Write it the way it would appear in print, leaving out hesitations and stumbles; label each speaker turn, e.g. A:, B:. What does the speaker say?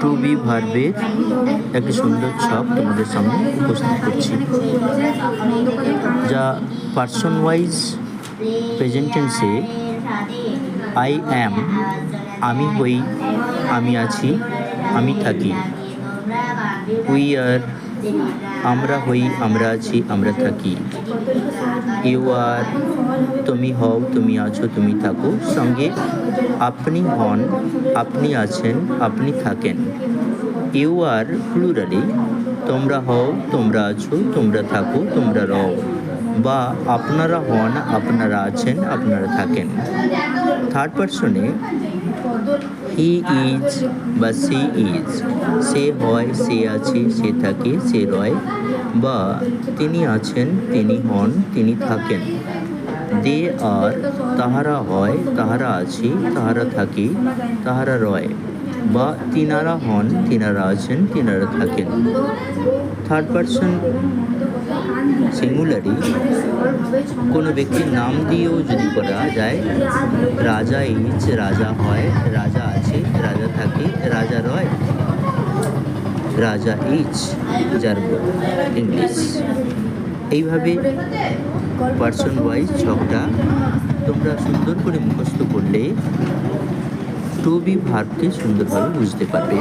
A: Two B ভার্বের একটি সুন্দর ছক তোমাদের সামনে উপস্থিত করছি, যা পার্সন ওয়াইজ প্রেজেন্ট টেন্সে আই অ্যাম আমি হই, আমি আছি, আমি থাকি। উই আর আমরা হই, আমরা আছি, আমরা থাকি। ইউ আর তুমি হও, তুমি আছো, তুমি থাকো। সঙ্গে আপনি হন, আপনি আছেন, আপনি থাকেন। ইউ আর প্লুরালি তোমরা হও, তোমরা আছো, তোমরা থাকো, তোমরা রও। বা আপনারা হন, আপনারা আছেন, আপনারা থাকেন। থার্ড পারসনে হি ইজ বা সি ইজ, সে হয়, সে আছে, সে থাকে, সে রয়। বা তিনি আছেন, তিনি হন, তিনি থাকেন। দে আর তাহারা হয়, তাহারা আছে, তাহারা থাকে, তাহারা রয়। বা তিনারা হন, তিনারা আছেন, তিনারা থাকেন। থার্ড পারসন সিঙ্গুলারি কোনো ব্যক্তির নাম দিয়েও যদি করা যায়, রাজা ইজ রাজা হয়, রাজা আছে, রাজা থাকে, রাজা রয়। রাজা ইজ জার্গো ইংলিশ। এইভাবে পার্সন ওয়াইজ ছকটা তোমরা সুন্দর করে মুখস্থ করলে টু বি ভার্বকে সুন্দরভাবে বুঝতে পারবে।